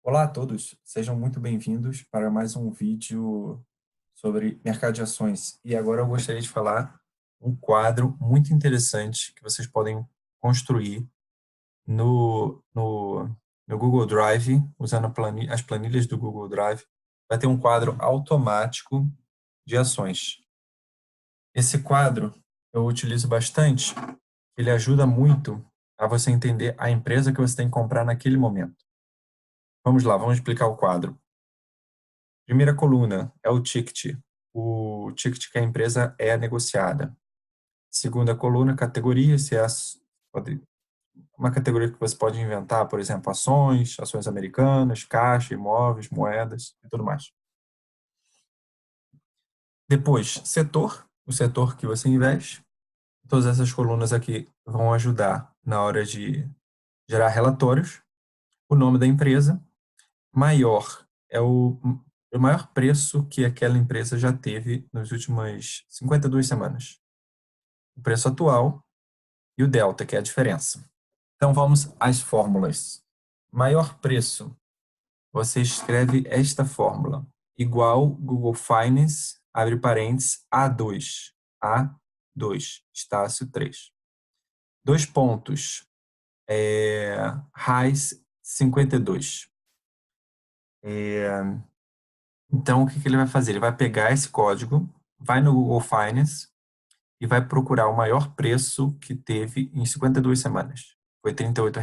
Olá a todos, sejam muito bem-vindos para mais um vídeo sobre mercado de ações. E agora eu gostaria de falar um quadro muito interessante que vocês podem construir no Google Drive, usando as planilhas do Google Drive. Vai ter um quadro automático de ações. Esse quadro eu utilizo bastante, ele ajuda muito a você entender a empresa que você tem que comprar naquele momento. Vamos lá, vamos explicar o quadro. Primeira coluna é o ticket que a empresa é negociada. Segunda coluna, categorias, uma categoria que você pode inventar, por exemplo, ações, ações americanas, caixa, imóveis, moedas e tudo mais. Depois, setor, o setor que você investe. Todas essas colunas aqui vão ajudar na hora de gerar relatórios. O nome da empresa, maior é o maior preço que aquela empresa já teve nas últimas 52 semanas. O preço atual e o delta, que é a diferença. Então vamos às fórmulas. Maior preço, você escreve esta fórmula, igual Google Finance, abre parênteses, A2, Estácio 3. Dois pontos, RAIS 52. Então, o que ele vai fazer? Ele vai pegar esse código, vai no Google Finance e vai procurar o maior preço que teve em 52 semanas. Foi R$ 38.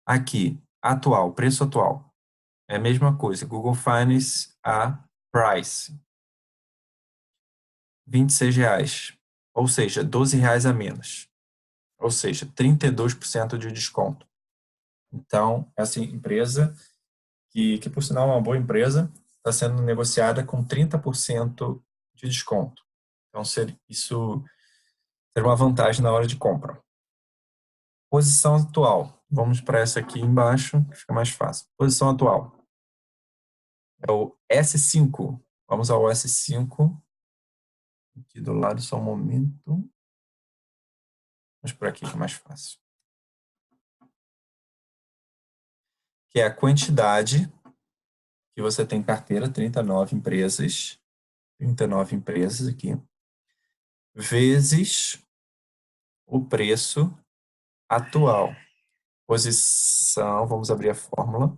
Aqui, atual, preço atual. É a mesma coisa. Google Finance a price. R$ 26. Ou seja, R$ 12 a menos. Ou seja, 32% de desconto. Então, essa empresa, que por sinal é uma boa empresa, está sendo negociada com 30% de desconto. Então, isso seria uma vantagem na hora de compra. Posição atual. Vamos para essa aqui embaixo, que fica mais fácil. Posição atual. É o S5. Vamos ao S5. Aqui do lado, só um momento. Vamos por aqui, que é mais fácil. Que é a quantidade que você tem em carteira, 39 empresas. 39 empresas aqui. Vezes o preço atual. Posição, vamos abrir a fórmula.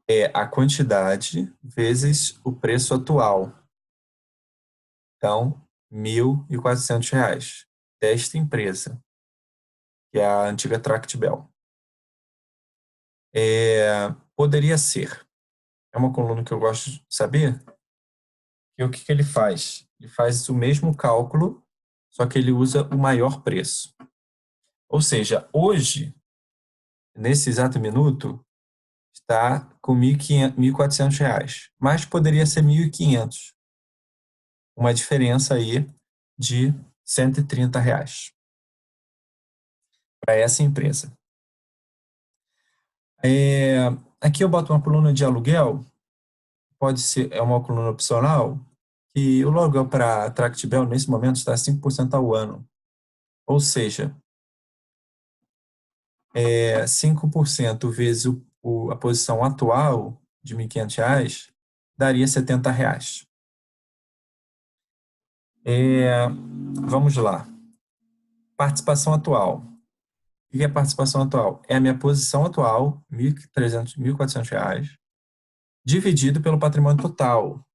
É a quantidade vezes o preço atual. Então, R$ 1.400 desta empresa, que é a antiga Tractbel. Poderia ser. É uma coluna que eu gosto de saber. E o que ele faz? Ele faz o mesmo cálculo, só que ele usa o maior preço. Ou seja, hoje, nesse exato minuto, está com R$ 1.400, mas poderia ser 1.500. Uma diferença aí de R$ 130 para essa empresa. Aqui eu boto uma coluna de aluguel, pode ser, é uma coluna opcional, e o aluguel para Tractbel nesse momento está 5% ao ano. Ou seja, 5% vezes a posição atual de R$ 1.500 daria R$ 70. Vamos lá. Participação atual. O que é participação atual? É a minha posição atual, R$ 1.300, R$ 1.400, dividido pelo patrimônio total,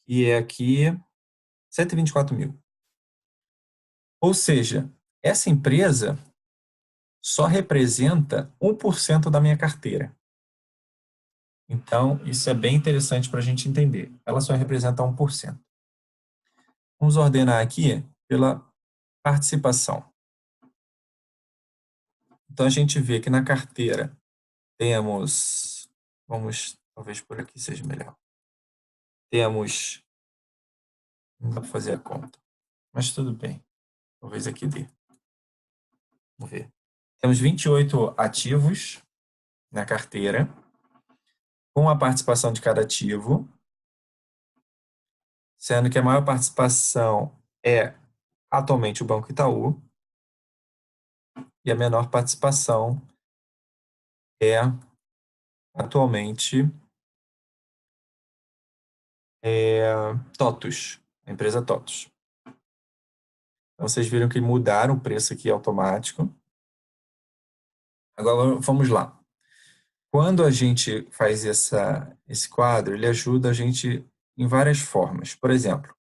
que é aqui 124 mil. Ou seja, essa empresa só representa 1% da minha carteira. Então, isso é bem interessante para a gente entender. Ela só representa 1%. Vamos ordenar aqui pela participação. Então, a gente vê que na carteira temos, talvez por aqui seja melhor. Temos, não dá para fazer a conta, mas tudo bem. Talvez aqui dê. Vamos ver. Temos 28 ativos na carteira, com a participação de cada ativo, sendo que a maior participação é atualmente o Banco Itaú e a menor participação é atualmente TOTUS, a empresa TOTUS. Então, vocês viram que mudaram o preço aqui automático. Agora, vamos lá. Quando a gente faz esse quadro, ele ajuda a gente em várias formas. Por exemplo,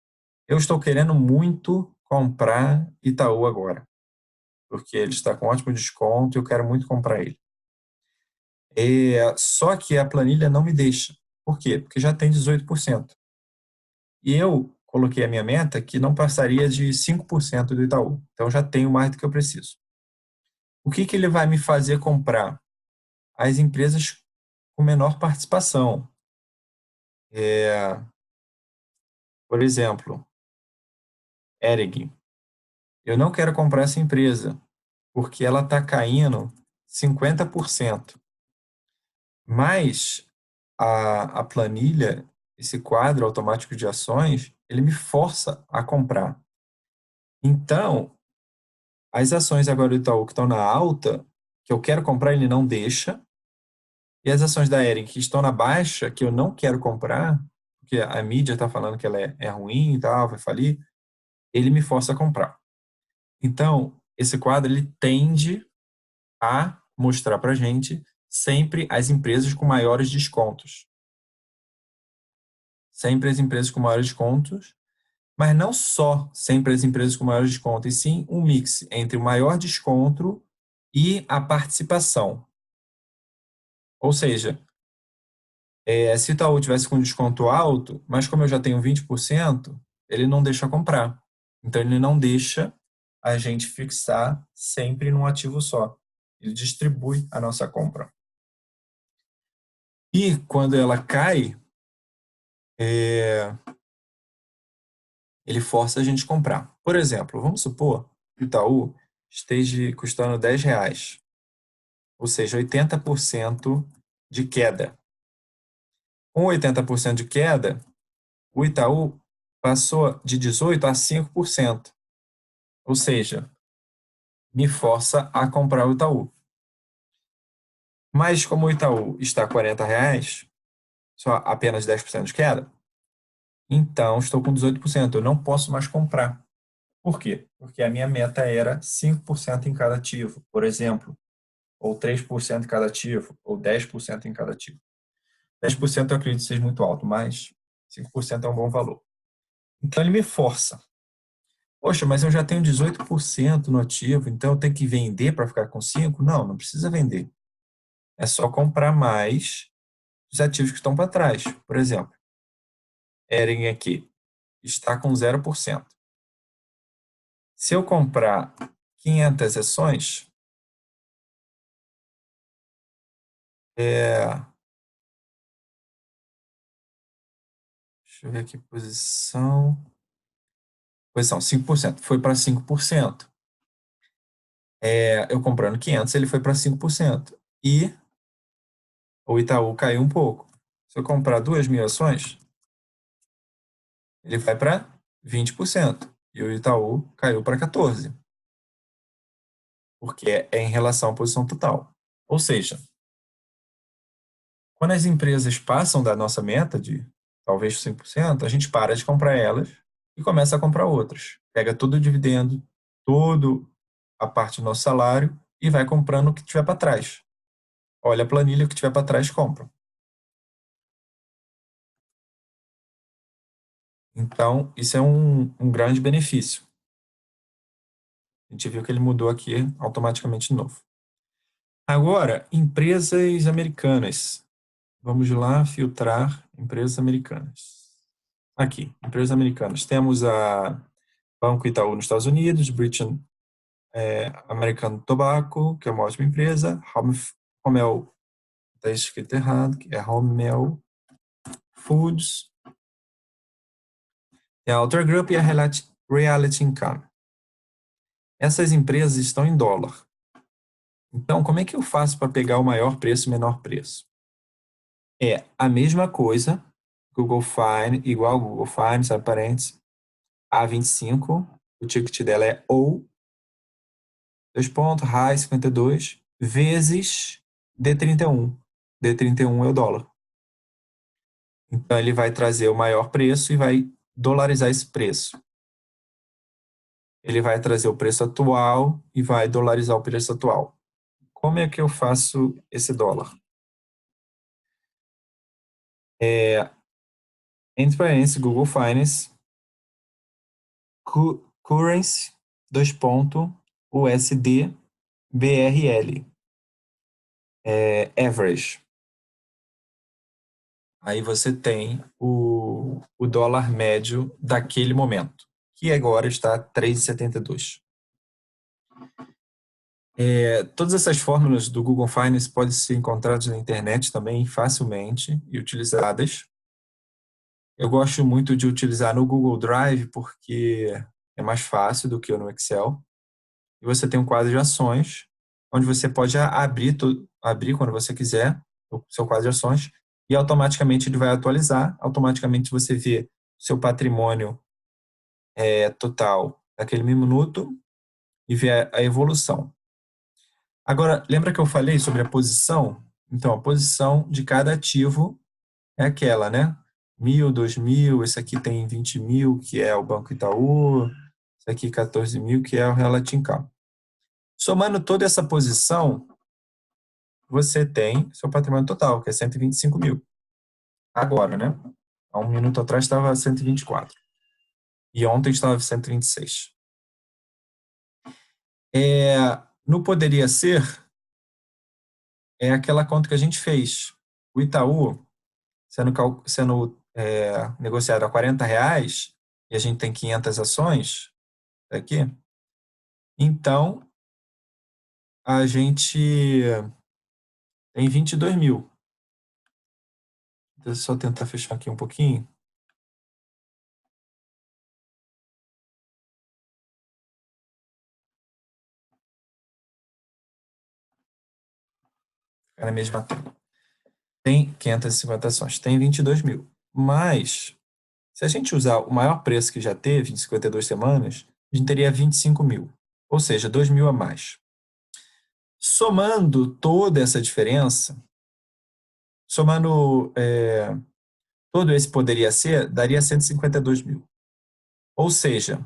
eu estou querendo muito comprar Itaú agora, porque ele está com ótimo desconto e eu quero muito comprar ele. Só que a planilha não me deixa. Por quê? Porque já tem 18%. E eu coloquei a minha meta que não passaria de 5% do Itaú. Então já tenho mais do que eu preciso. O que que ele vai me fazer comprar? As empresas com menor participação. Por exemplo, Erig. Eu não quero comprar essa empresa, porque ela está caindo 50%. Mas a planilha, esse quadro automático de ações, ele me força a comprar. Então, as ações agora do Itaú que estão na alta, que eu quero comprar, ele não deixa. E as ações da Ering que estão na baixa, que eu não quero comprar, porque a mídia está falando que ela é ruim e tal, vai falir, ele me força a comprar. Então, esse quadro ele tende a mostrar para a gente sempre as empresas com maiores descontos. Sempre as empresas com maiores descontos, mas não só sempre as empresas com maiores descontos, e sim um mix entre o maior desconto e a participação. Ou seja, se o Itaú tivesse com desconto alto, mas como eu já tenho 20%, ele não deixa comprar. Então, ele não deixa a gente fixar sempre num ativo só. Ele distribui a nossa compra. E quando ela cai, ele força a gente a comprar. Por exemplo, vamos supor que o Itaú esteja custando R$ 10, ou seja, 80% de queda. Com 80% de queda, o Itaú passou de 18% a 5%. Ou seja, me força a comprar o Itaú. Mas como o Itaú está a R$ 40, só apenas 10% de queda, então estou com 18%. Eu não posso mais comprar. Por quê? Porque a minha meta era 5% em cada ativo, por exemplo, ou 3% em cada ativo, ou 10% em cada ativo. 10% eu acredito que seja muito alto, mas 5% é um bom valor. Então ele me força. Poxa, mas eu já tenho 18% no ativo, então eu tenho que vender para ficar com 5%? Não, não precisa vender. É só comprar mais os ativos que estão para trás. Por exemplo, Ering aqui está com 0%. Se eu comprar 500 ações, deixa eu ver aqui, posição 5%, foi para 5%. Eu comprando 500, ele foi para 5%. E o Itaú caiu um pouco. Se eu comprar 2.000 ações, ele vai para 20%. E o Itaú caiu para 14%. Porque é em relação à posição total. Ou seja, quando as empresas passam da nossa meta de talvez 5%, a gente para de comprar elas e começa a comprar outras. Pega todo o dividendo, toda a parte do nosso salário e vai comprando o que tiver para trás. Olha a planilha, o que tiver para trás, compra. Então, isso é um grande benefício. A gente viu que ele mudou aqui automaticamente de novo. Agora, empresas americanas. Vamos lá filtrar empresas americanas. Aqui, empresas americanas. Temos a Banco Itaú nos Estados Unidos, British American Tobacco, que é uma ótima empresa, Hormel, está escrito errado, que é Hormel Foods, tem a Alter Group e a Realty Income. Essas empresas estão em dólar. Então, como é que eu faço para pegar o maior preço e o menor preço? É a mesma coisa, Google Find, igual Google Find, sabe, parênteses, A25, o ticket dela é OU, 2 pontos, RAI 52, vezes D31. D31 é o dólar. Então, ele vai trazer o maior preço e vai dolarizar esse preço. Ele vai trazer o preço atual e vai dolarizar o preço atual. Como é que eu faço esse dólar? Entre parênteses, Google Finance, currency, USD, BRL, average. Aí você tem o dólar médio daquele momento, que agora está 3,72. Todas essas fórmulas do Google Finance podem ser encontradas na internet também facilmente e utilizadas. Eu gosto muito de utilizar no Google Drive porque é mais fácil do que no Excel. E você tem um quadro de ações, onde você pode abrir quando você quiser o seu quadro de ações e automaticamente ele vai atualizar. Automaticamente você vê seu patrimônio total naquele minuto e vê a evolução. Agora, lembra que eu falei sobre a posição? Então, a posição de cada ativo é aquela, né? 1.000, 2.000, esse aqui tem 20.000, que é o Banco Itaú, esse aqui 14.000, que é o Relatincal. Somando toda essa posição, você tem seu patrimônio total, que é 125.000. Agora, né? Há um minuto atrás estava 124. E ontem estava 126. No Poderia Ser, é aquela conta que a gente fez. O Itaú, sendo negociado a R$ 40, e a gente tem 500 ações aqui, então a gente tem 22.000. Deixa eu só tentar fechar aqui um pouquinho. Ficar na mesma tela. Tem 550 ações, tem 22.000. Mas, se a gente usar o maior preço que já teve, em 52 semanas, a gente teria 25.000. Ou seja, 2.000 a mais. Somando toda essa diferença, somando todo esse poderia ser, daria 152.000. Ou seja,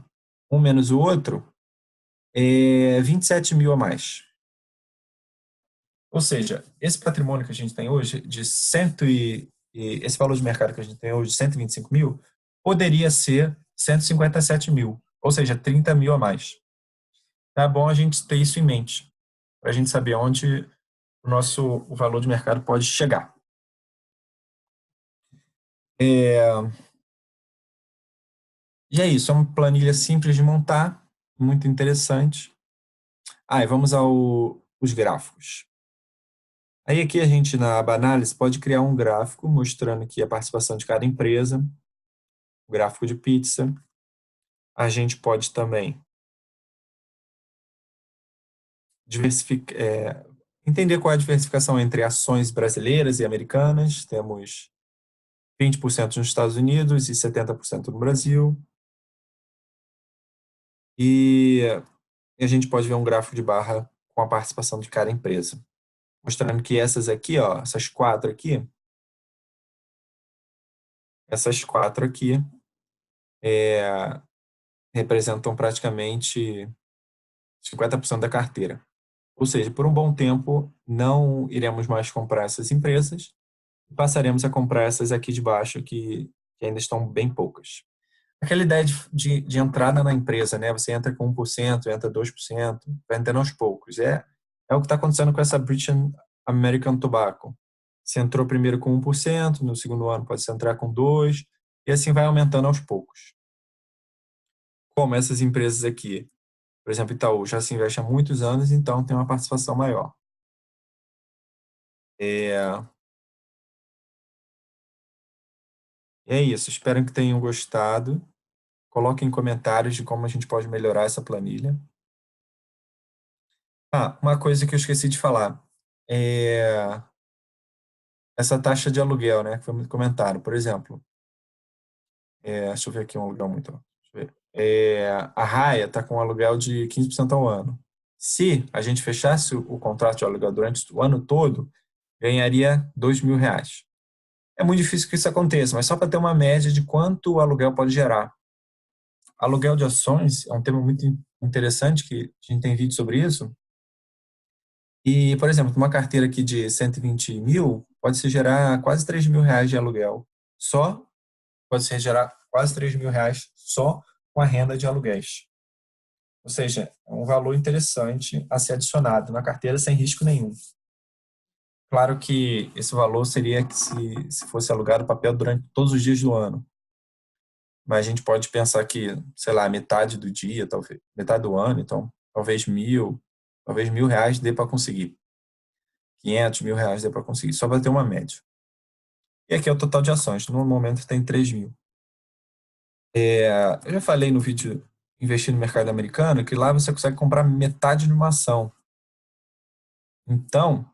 um menos o outro é 27.000 a mais. Ou seja, esse patrimônio que a gente tem hoje, esse valor de mercado que a gente tem hoje, 125.000, poderia ser 157.000, ou seja, 30.000 a mais. Tá bom a gente ter isso em mente, para a gente saber onde o valor de mercado pode chegar. E é isso, é uma planilha simples de montar, muito interessante. E vamos aos gráficos. Aí aqui a gente, na aba análise, pode criar um gráfico mostrando aqui a participação de cada empresa, o gráfico de pizza. A gente pode também entender qual é a diversificação entre ações brasileiras e americanas. Temos 20% nos Estados Unidos e 70% no Brasil. E a gente pode ver um gráfico de barra com a participação de cada empresa, mostrando que essas aqui, ó, essas quatro aqui representam praticamente 50% da carteira. Ou seja, por um bom tempo não iremos mais comprar essas empresas e passaremos a comprar essas aqui de baixo que ainda estão bem poucas. Aquela ideia de entrada na empresa, né? Você entra com 1%, entra 2%, vai entrando aos poucos. É o que está acontecendo com essa British American Tobacco. Você entrou primeiro com 1%, no segundo ano pode entrar com 2%, e assim vai aumentando aos poucos. Como essas empresas aqui, por exemplo, Itaú, já se investe há muitos anos, então tem uma participação maior. É, é isso, espero que tenham gostado. Coloquem comentários de como a gente pode melhorar essa planilha. Uma coisa que eu esqueci de falar. É essa taxa de aluguel, né, que foi muito comentado. Por exemplo, deixa eu ver aqui um aluguel muito alto. Deixa eu ver. A Raia está com um aluguel de 15% ao ano. Se a gente fechasse o contrato de aluguel durante o ano todo, ganharia R$ 2.000. É muito difícil que isso aconteça, mas só para ter uma média de quanto o aluguel pode gerar. Aluguel de ações é um tema muito interessante, que a gente tem vídeo sobre isso. E, por exemplo, uma carteira aqui de 120 mil pode se gerar quase R$ 3.000 de aluguel. Só pode se gerar quase R$ 3.000 só com a renda de aluguéis. Ou seja, é um valor interessante a ser adicionado na carteira sem risco nenhum. Claro que esse valor seria que se fosse alugado o papel durante todos os dias do ano. Mas a gente pode pensar que, sei lá, metade do dia, talvez, metade do ano, então, talvez R$ 1.000 dê para conseguir. R$ 500.000 dê para conseguir, só para ter uma média. E aqui é o total de ações. No momento tem 3.000. Eu já falei no vídeo Investir no Mercado Americano que lá você consegue comprar metade de uma ação. Então,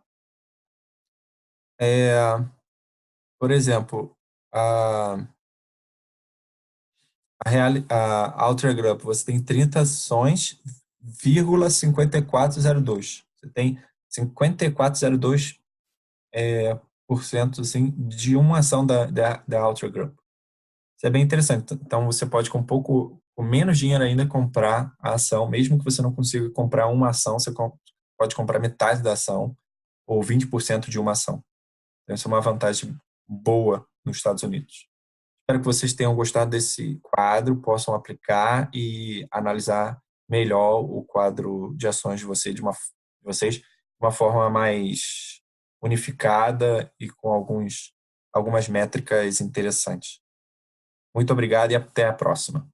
por exemplo, a Altria Group, você tem 30 ações, 5402. Você tem 5402% assim, de uma ação da Altria Group. Isso é bem interessante. Então, você pode, com menos dinheiro ainda, comprar a ação. Mesmo que você não consiga comprar uma ação, você pode comprar metade da ação ou 20% de uma ação. Então, isso é uma vantagem boa nos Estados Unidos. Espero que vocês tenham gostado desse quadro, possam aplicar e analisar melhor o quadro de ações de vocês de uma forma mais unificada e com algumas métricas interessantes. Muito obrigado e até a próxima.